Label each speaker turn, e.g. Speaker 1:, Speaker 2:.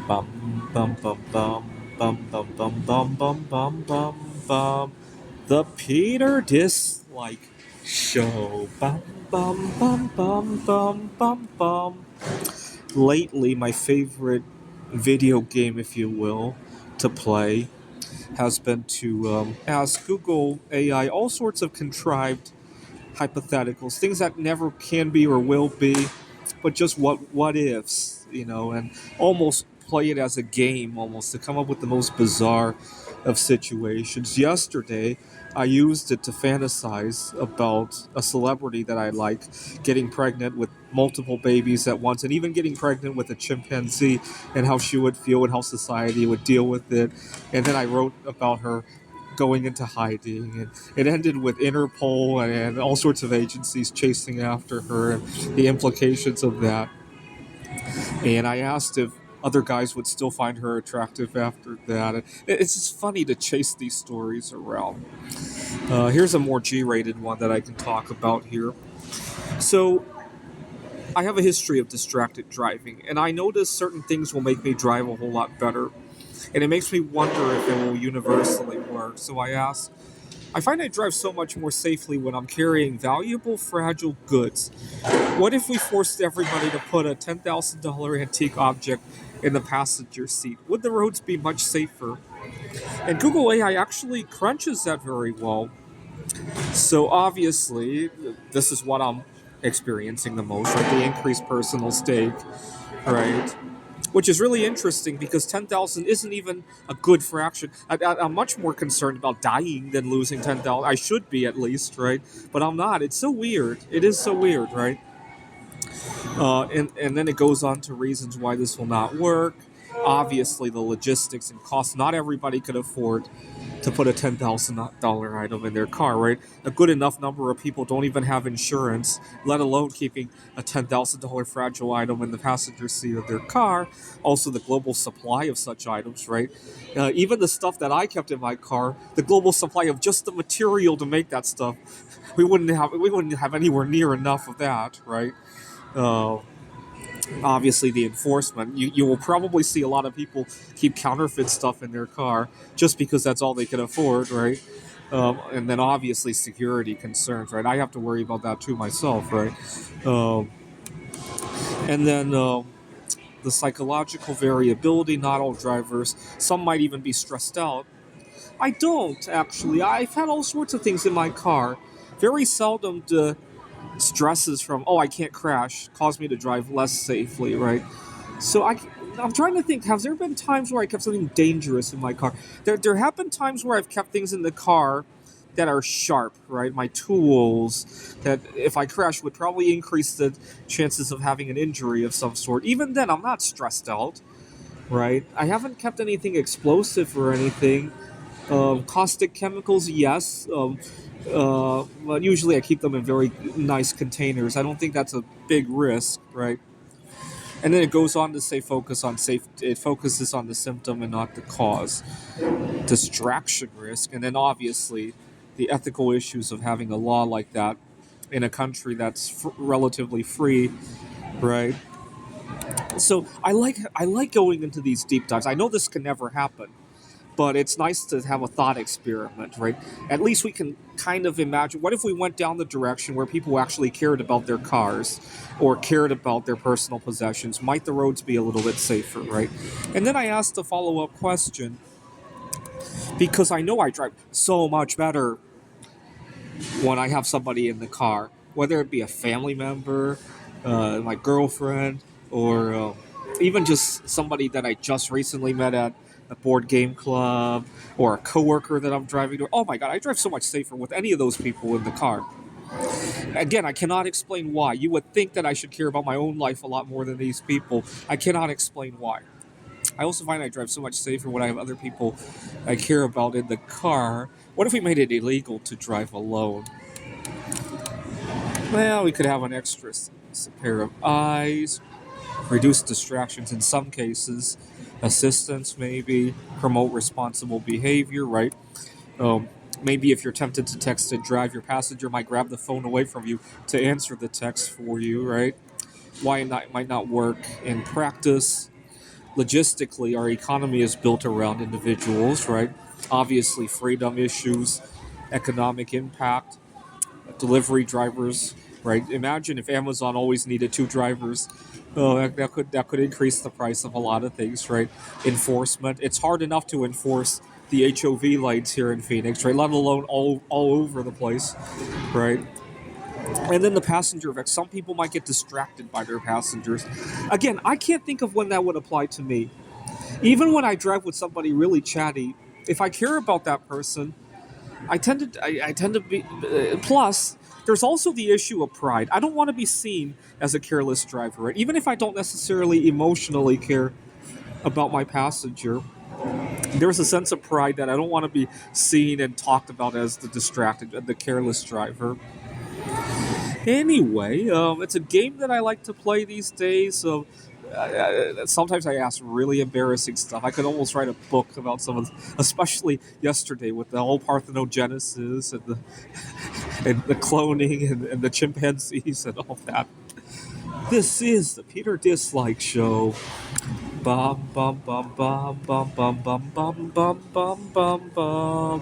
Speaker 1: Bum bum bum bum bum bum bum bum bum bum bum bum. The Peter Dislike Show. Bum bum bum bum bum bum bum. Lately, my favorite video game, if you will, to play has been to ask Google AI all sorts of contrived hypotheticals, things that never can be or will be, but just what ifs, and almost play it as a game, almost to come up with the most bizarre of situations. Yesterday, I used it to fantasize about a celebrity that I like getting pregnant with multiple babies at once, and even getting pregnant with a chimpanzee, and how she would feel and how society would deal with it. And then I wrote about her going into hiding, and it ended with Interpol and all sorts of agencies chasing after her and the implications of that. And I asked if other guys would still find her attractive after that. And it's just funny to chase these stories around. Here's a more G-rated one that I can talk about here. So I have a history of distracted driving, and I notice certain things will make me drive a whole lot better. And it makes me wonder if it will universally work. So I find I drive so much more safely when I'm carrying valuable, fragile goods. What if we forced everybody to put a $10,000 antique object in the passenger seat? Would the roads be much safer? And Google AI actually crunches that very well. So obviously, this is what I'm experiencing the most, right? The increased personal stake, right? Which is really interesting because 10,000 isn't even a good fraction. I'm much more concerned about dying than losing 10,000. I should be at least, right? But I'm not. It's so weird. It is so weird, right? And then it goes on to reasons why this will not work. Obviously, the logistics and costs. Not everybody could afford to put a $10,000 item in their car, right? A good enough number of people don't even have insurance, let alone keeping a $10,000 fragile item in the passenger seat of their car. Also, the global supply of such items, right? Even the stuff that I kept in my car, the global supply of just the material to make that stuff, we wouldn't have anywhere near enough of that, right? Uh, Obviously, the enforcement. You will probably see a lot of people keep counterfeit stuff in their car just because that's all they can afford, right? And then obviously security concerns, right? I have to worry about that too myself, right? Um, and then the psychological variability. Not all drivers. Some might even be stressed out. I don't actually. I've had all sorts of things in my car. Very seldom do stresses from I can't crash cause me to drive less safely, right? So I'm trying to think. Has there been times where I kept something dangerous in my car? There have been times where I've kept things in the car that are sharp, right? My tools that if I crash would probably increase the chances of having an injury of some sort. Even then, I'm not stressed out, right? I haven't kept anything explosive or anything. Caustic chemicals, yes. But usually I keep them in very nice containers. I don't think that's a big risk, right? And then it goes on to say focus on safe. It focuses on the symptom and not the cause. Distraction risk, and then obviously the ethical issues of having a law like that in a country that's relatively free, right? So I like going into these deep dives. I know this can never happen, but it's nice to have a thought experiment, right? At least we can kind of imagine what if we went down the direction where people actually cared about their cars or cared about their personal possessions. Might the roads be a little bit safer, right? And then I asked a follow-up question because I know I drive so much better when I have somebody in the car, whether it be a family member, my girlfriend, or even just somebody that I just recently met at a board game club, or a coworker that I'm driving to. Oh my god, I drive so much safer with any of those people in the car. Again, I cannot explain why. You would think that I should care about my own life a lot more than these people. I cannot explain why. I also find I drive so much safer when I have other people I care about in the car. What if we made it illegal to drive alone? Well, we could have an extra pair of eyes, reduce distractions in some cases, assistance maybe, promote responsible behavior, right? Um, Maybe if you're tempted to text and drive, your passenger might grab the phone away from you to answer the text for you, right? Why not might not work in practice. logistically, our economy is built around individuals, right? Obviously, freedom issues, economic impact, delivery drivers, right? Imagine if Amazon always needed two drivers. Oh, that could increase the price of a lot of things, right? Enforcement. It's hard enough to enforce the HOV lights here in Phoenix, right? Let alone all over the place, right? And then the passenger effect. Some people might get distracted by their passengers. Again, I can't think of when that would apply to me. Even when I drive with somebody really chatty, if I care about that person, I tend to be. Plus, there's also the issue of pride. I don't want to be seen as a careless driver, right? Even if I don't necessarily emotionally care about my passenger, there's a sense of pride that I don't want to be seen and talked about as the distracted, the careless driver. Anyway, it's a game that I like to play these days. So sometimes I ask really embarrassing stuff. I could almost write a book about some of, especially yesterday with the whole parthenogenesis and the cloning and the chimpanzees and all that. This is the Peter Dislike Show. Bum bum bum bum bum bum bum bum bum bum bum bum.